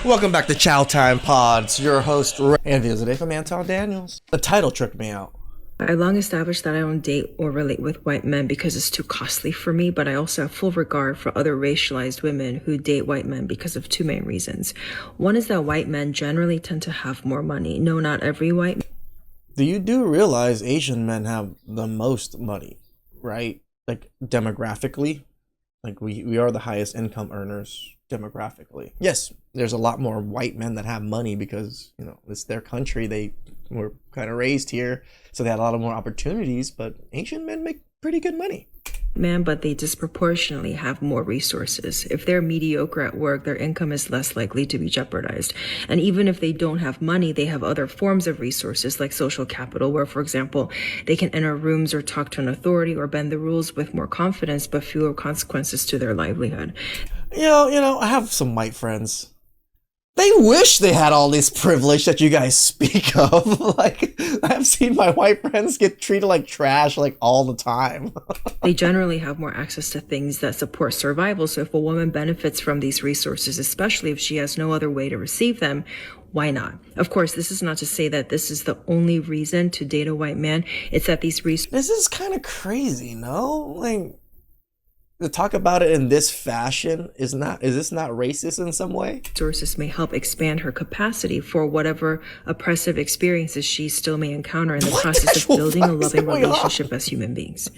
Welcome back to Chow Time Pods. Your host, Ray, and videos today from AntonDaniels. The title tricked me out. I long established that I don't date or relate with white men because it's too costly for me, but I also have full regard for other racialized women who date white men because of two main reasons. One is that white men generally tend to have more money. No, not every white. Do realize Asian men have the most money, right? Like demographically, like we are the highest income earners demographically. Yes, there's a lot more white men that have money because, you know, it's their country. They were kind of raised here, so they had a lot of more opportunities, but Asian men make pretty good money. Man, but they disproportionately have more resources. If they're mediocre at work, their income is less likely to be jeopardized. And even if they don't have money, they have other forms of resources like social capital, where, for example, they can enter rooms or talk to an authority or bend the rules with more confidence, but fewer consequences to their livelihood. You know, I have some white friends. They wish they had all this privilege that you guys speak of. Like, I've seen my white friends get treated like trash, like, all the time. They generally have more access to things that support survival. So if a woman benefits from these resources, especially if she has no other way to receive them, why not? Of course, this is not to say that this is the only reason to date a white man. It's that these resources... This is kind of crazy, no? Like, to talk about it in this fashion is this not racist in some way? Resources may help expand her capacity for whatever oppressive experiences she still may encounter in the process of building a loving relationship as human beings.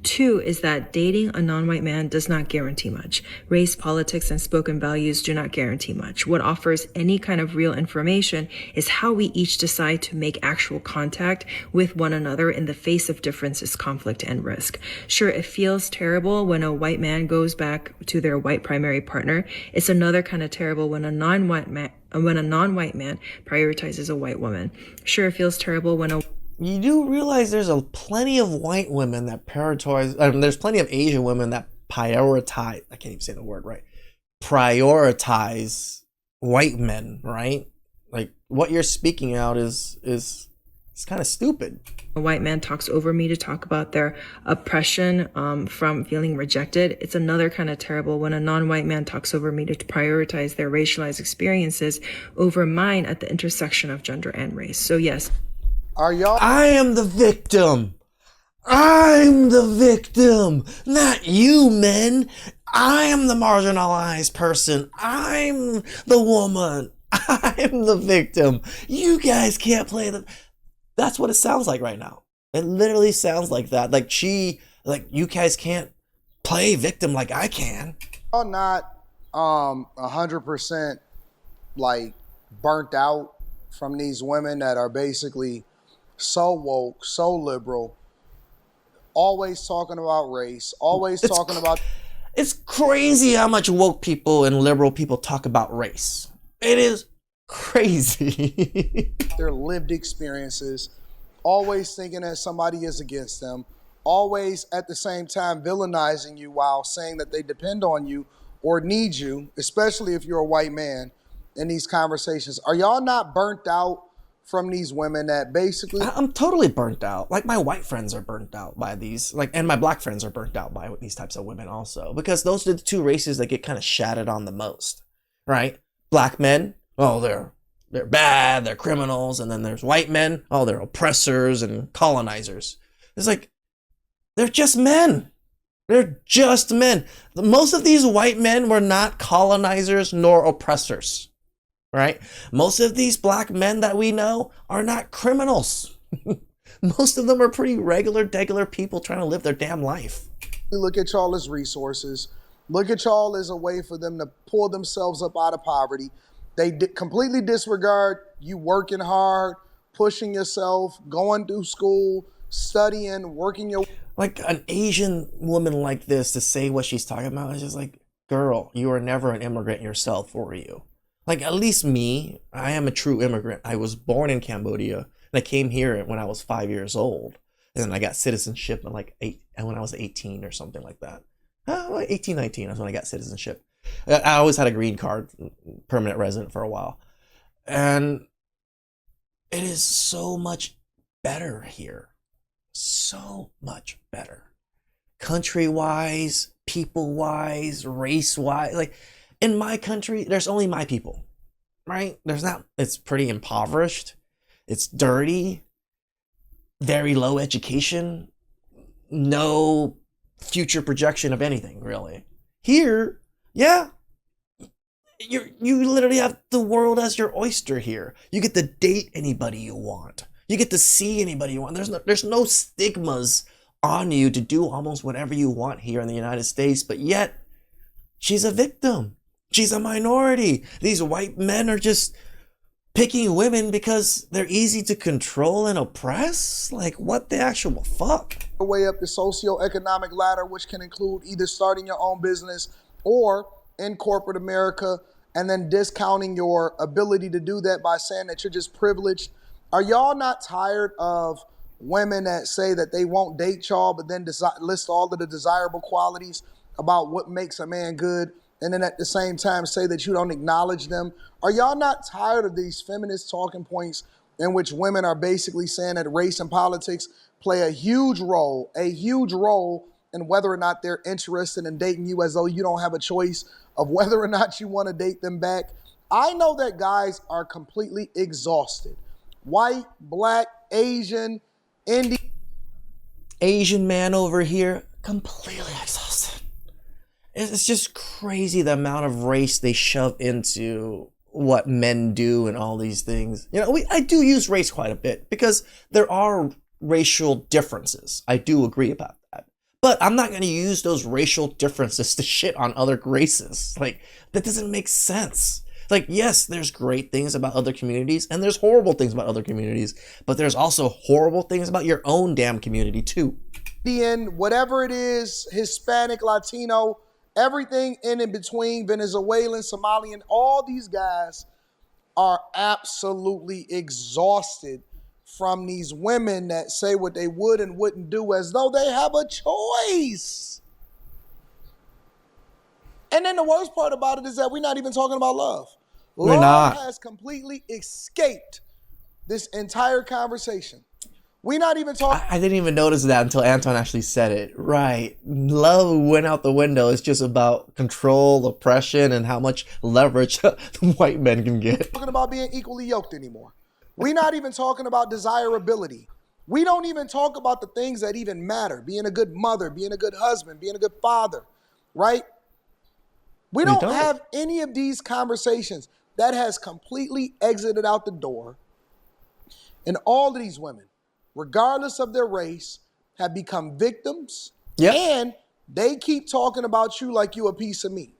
Two is that dating a non-white man does not guarantee much. Race, politics, and spoken values do not guarantee much. What offers any kind of real information is how we each decide to make actual contact with one another in the face of differences, conflict, and risk. Sure, it feels terrible when a white man goes back to their white primary partner. It's another kind of terrible when a non-white man prioritizes a white woman. Sure, it feels terrible when You do realize there's plenty of white women that prioritize. There's plenty of Asian women that prioritize. I can't even say the word right. Prioritize white men, right? Like what you're speaking out is kind of stupid. A white man talks over me to talk about their oppression from feeling rejected. It's another kind of terrible when a non-white man talks over me to prioritize their racialized experiences over mine at the intersection of gender and race. So yes. I am the victim. I'm the victim, not you, men. I am the marginalized person. I'm the woman. I'm the victim. You guys can't play the... That's what it sounds like right now. It literally sounds like that. Like you guys can't play victim like I can. I'm not 100% like burnt out from these women that are basically so woke, so liberal, always talking about race, always talking about... It's crazy how much woke people and liberal people talk about race. It is crazy. Their lived experiences, always thinking that somebody is against them, always at the same time villainizing you while saying that they depend on you or need you, especially if you're a white man in these conversations. Are y'all not burnt out from these women that basically... I'm totally burnt out. Like my white friends are burnt out by these, and my black friends are burnt out by these types of women also, because those are the two races that get kind of shattered on the most, right? Black men, oh, they're bad, they're criminals. And then there's white men, oh, they're oppressors and colonizers. It's like, they're just men. They're just men. Most of these white men were not colonizers nor oppressors, right? Most of these black men that we know are not criminals. Most of them are pretty regular people trying to live their damn life. Look at y'all as resources. Look at y'all as a way for them to pull themselves up out of poverty. They completely disregard you working hard, pushing yourself, going through school, studying, working your... Like an Asian woman like this to say what she's talking about is just like, girl, you were never an immigrant yourself, were you? Like, at least me, I am a true immigrant. I was born in Cambodia, and I came here when I was 5 years old. And then I got citizenship when I was 18 or something like that. 18, 19 is when I got citizenship. I always had a green card, permanent resident for a while. And it is so much better here. So much better. Country-wise, people-wise, race-wise. Like, in my country, there's only my people. right? It's pretty impoverished. It's dirty, very low education, no future projection of anything, really. Here, yeah, you literally have the world as your oyster here. You get to date anybody you want. You get to see anybody you want. There's no stigmas on you to do almost whatever you want here in the United States, but yet she's a victim. She's a minority. These white men are just picking women because they're easy to control and oppress? Like, what the actual fuck? Way up the socioeconomic ladder, which can include either starting your own business or in corporate America, and then discounting your ability to do that by saying that you're just privileged. Are y'all not tired of women that say that they won't date y'all, but then list all of the desirable qualities about what makes a man good, and then at the same time say that you don't acknowledge them? Are y'all not tired of these feminist talking points in which women are basically saying that race and politics play a huge role in whether or not they're interested in dating you, as though you don't have a choice of whether or not you want to date them back? I know that guys are completely exhausted. White, black, Asian, Indian. Asian man over here, completely exhausted. It's just crazy the amount of race they shove into what men do and all these things. You know, I do use race quite a bit because there are racial differences. I do agree about that. But I'm not going to use those racial differences to shit on other races. Like, that doesn't make sense. Like, yes, there's great things about other communities and there's horrible things about other communities, but there's also horrible things about your own damn community too. Indian, whatever it is, Hispanic, Latino, everything in between, Venezuelan, Somalian, all these guys are absolutely exhausted from these women that say what they would and wouldn't do as though they have a choice. And then the worst part about it is that we're not even talking about love. We're not. Love has completely escaped this entire conversation. We're not even talking. I didn't even notice that until Anton actually said it. Right. Love went out the window. It's just about control, oppression, and how much leverage the white men can get. Talking about being equally yoked anymore. We're not even talking about desirability. We don't even talk about the things that even matter. Being a good mother, being a good husband, being a good father, right? We don't have any of these conversations. That has completely exited out the door. And all of these women, regardless of their race, have become victims. Yep. And they keep talking about you like you a piece of meat.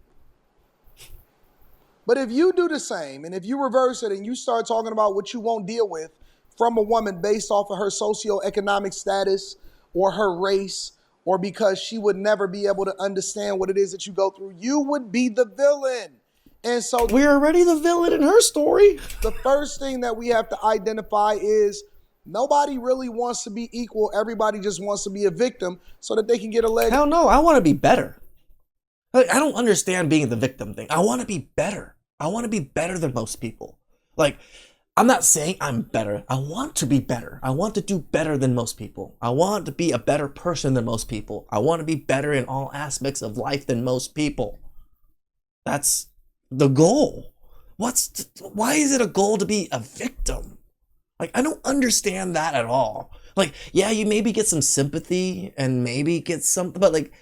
But if you do the same, and if you reverse it and you start talking about what you won't deal with from a woman based off of her socioeconomic status or her race, or because she would never be able to understand what it is that you go through, you would be the villain. And so we're already the villain in her story. The first thing that we have to identify is nobody really wants to be equal. Everybody just wants to be a victim so that they can get a leg. Hell no, I want to be better. Like, I don't understand being the victim thing. I want to be better. I want to be better than most people. Like, I'm not saying I'm better. I want to be better. I want to do better than most people. I want to be a better person than most people. I want to be better in all aspects of life than most people. That's the goal. Why is it a goal to be a victim? Like, I don't understand that at all. Like, yeah, you maybe get some sympathy and maybe get some, but like,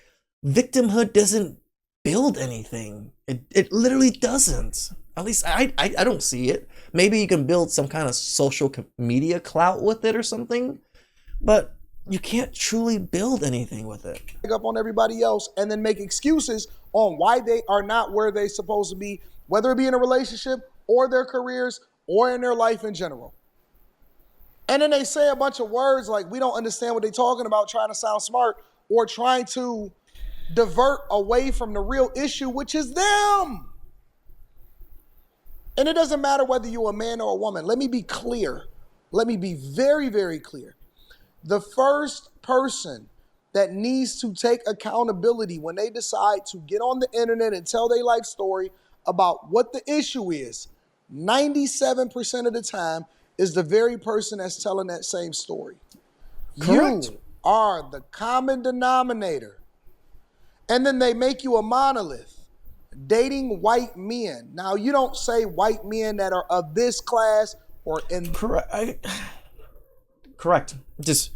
victimhood doesn't build anything. It literally doesn't. At least I don't see it. Maybe you can build some kind of social media clout with it or something, but you can't truly build anything with it. Pick up on everybody else and then make excuses on why they are not where they're supposed to be, whether it be in a relationship or their careers or in their life in general. And then they say a bunch of words like, we don't understand what they're talking about, trying to sound smart or trying to divert away from the real issue, which is them. And it doesn't matter whether you're a man or a woman. Let me be clear. Let me be very, very clear. The first person that needs to take accountability when they decide to get on the internet and tell their life story about what the issue is, 97% of the time is the very person that's telling that same story. Correct. You are the common denominator. And then they make you a monolith. dating white men. Now, you don't say white men that are of this class or in Correct. Just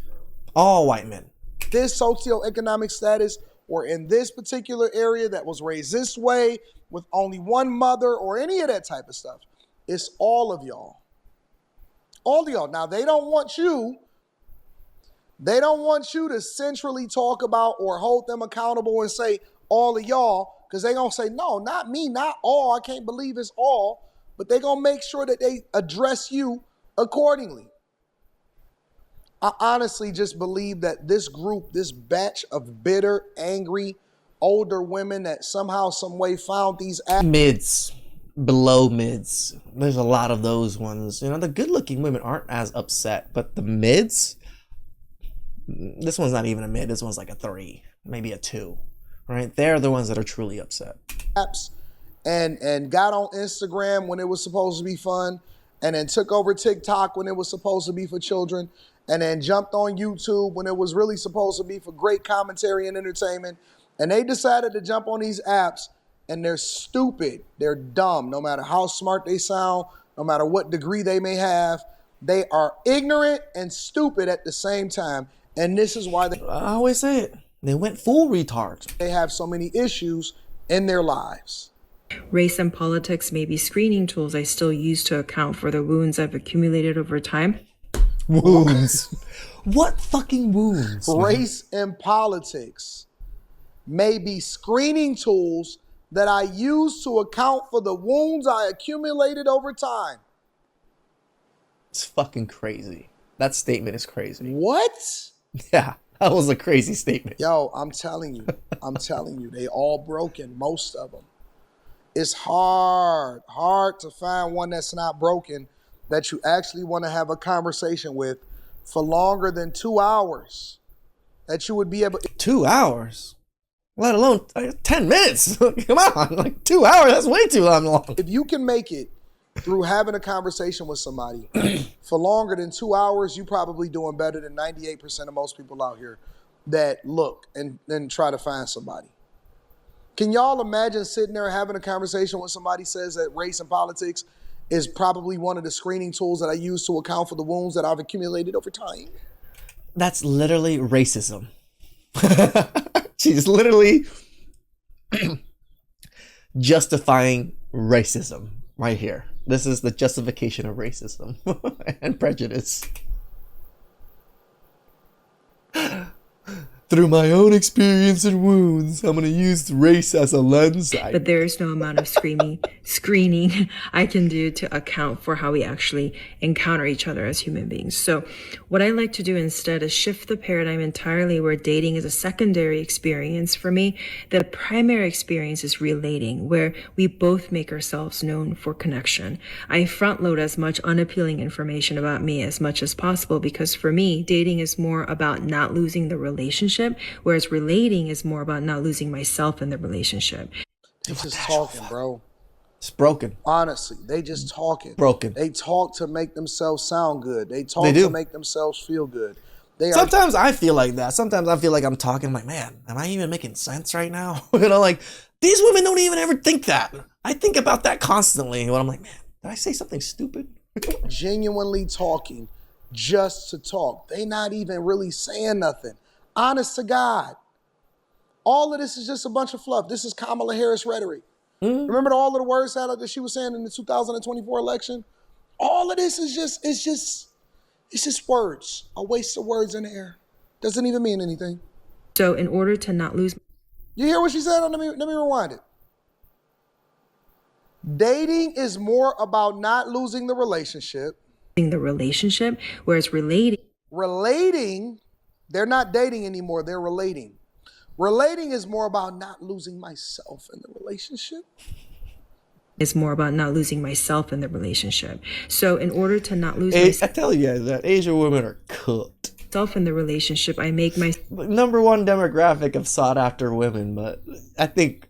all white men. this socioeconomic status or in this particular area that was raised this way with only one mother or any of that type of stuff. It's all of y'all. All of y'all. Now, they don't want you to centrally talk about or hold them accountable and say all of y'all, because they're going to say, no, not me, not all. I can't believe it's all. But they're going to make sure that they address you accordingly. I honestly just believe that this group, this batch of bitter, angry, older women that somehow, some way found these mids, below mids. There's a lot of those ones. You know, the good-looking women aren't as upset, but the mids, this one's not even a mid. This one's like a 3, maybe a 2. Right? They're the ones that are truly upset. And got on Instagram when it was supposed to be fun, and then took over TikTok when it was supposed to be for children, and then jumped on YouTube when it was really supposed to be for great commentary and entertainment. And they decided to jump on these apps, and they're stupid. They're dumb. No matter how smart they sound, no matter what degree they may have, they are ignorant and stupid at the same time. And this is why I always say it. They went full retard. They have so many issues in their lives. Race and politics may be screening tools I still use to account for the wounds I've accumulated over time. Wounds. What fucking wounds? Race and politics may be screening tools that I use to account for the wounds I accumulated over time. It's fucking crazy. That statement is crazy. What? Yeah, that was a crazy statement. Yo, I'm telling you, they all broken, most of them. It's hard to find one that's not broken that you actually want to have a conversation with for longer than 2 hours. That you would be able... 2 hours? Let alone 10 minutes. Come on, like 2 hours, that's way too long. If you can make it through having a conversation with somebody for longer than 2 hours, you're probably doing better than 98% of most people out here that look and try to find somebody. Can y'all imagine sitting there having a conversation when somebody says that race and politics is probably one of the screening tools that I use to account for the wounds that I've accumulated over time? That's literally racism. She's literally justifying racism right here. This is the justification of racism and prejudice. Through my own experience and wounds, I'm going to use race as a lens. But there is no amount of screening I can do to account for how we actually encounter each other as human beings. So what I like to do instead is shift the paradigm entirely, where dating is a secondary experience for me. The primary experience is relating, where we both make ourselves known for connection. I front load as much unappealing information about me as much as possible, because for me, dating is more about not losing the relationship, whereas relating is more about not losing myself in the relationship. They just talking, bro. It's broken. Honestly, they just talking. Broken. They talk to make themselves sound good. They talk to make themselves feel good. Sometimes I feel like that. Sometimes I feel like I'm talking like, man, am I even making sense right now? You know, like, these women don't even ever think that. I think about that constantly when I'm like, man, did I say something stupid? Genuinely talking just to talk. They not even really saying nothing. Honest to God. All of this is just a bunch of fluff. This is Kamala Harris rhetoric. Remember all of the words that she was saying in the 2024 election? All of this is just words. A waste of words in the air. Doesn't even mean anything. So in order to not lose... You hear what she said? Let me rewind it. Dating is more about not losing the relationship. Whereas relating, they're not dating anymore, they're relating. Relating is more about not losing myself in the relationship. So in order to not lose I tell you that Asian women are cooked. myself in the relationship, I make my number one demographic of sought after women, but I think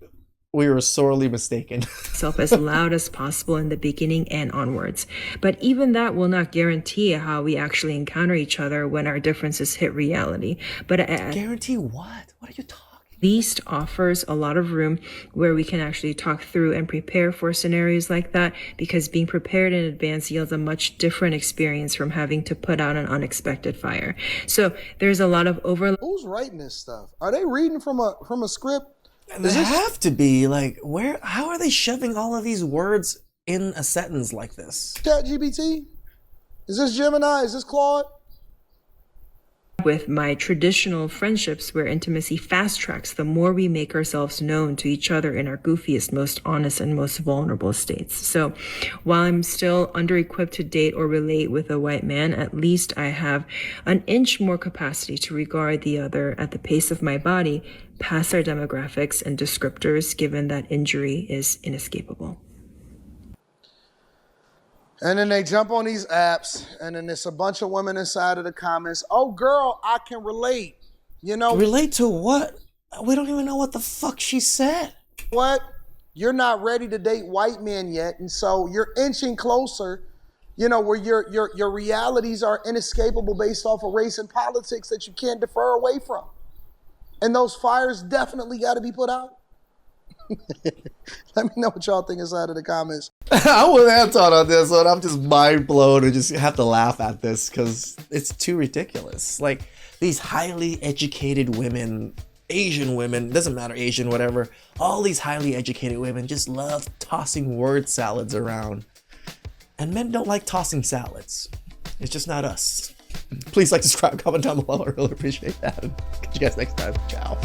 we were sorely mistaken. Self as loud as possible in the beginning and onwards. But even that will not guarantee how we actually encounter each other when our differences hit reality. But guarantee what? What are you talking least offers a lot of room where we can actually talk through and prepare for scenarios like that, because being prepared in advance yields a much different experience from having to put out an unexpected fire. So there's a lot of overlap. Who's writing this stuff? Are they reading from a script? They have to be. Like, how are they shoving all of these words in a sentence like this? ChatGPT? Is this Gemini? Is this Claude? With my traditional friendships, where intimacy fast tracks the more we make ourselves known to each other in our goofiest, most honest, and most vulnerable states. So while I'm still under-equipped to date or relate with a white man, at least I have an inch more capacity to regard the other at the pace of my body, past our demographics and descriptors, given that injury is inescapable. And then they jump on these apps, and then there's a bunch of women inside of the comments. Oh, girl, I can relate. You know, relate to what? We don't even know what the fuck she said. What? You're not ready to date white men yet, and so you're inching closer. You know, where your realities are inescapable based off of race and politics that you can't defer away from. And those fires definitely got to be put out. Let me know what y'all think inside of the comments. I'm with Anton on this one. I'm just mind blown and just have to laugh at this because it's too ridiculous. Like, these highly educated women, Asian women, doesn't matter, Asian, whatever, all these highly educated women just love tossing word salads around. And men don't like tossing salads. It's just not us. Please like, subscribe, comment down below. I really appreciate that. Catch you guys next time. Ciao.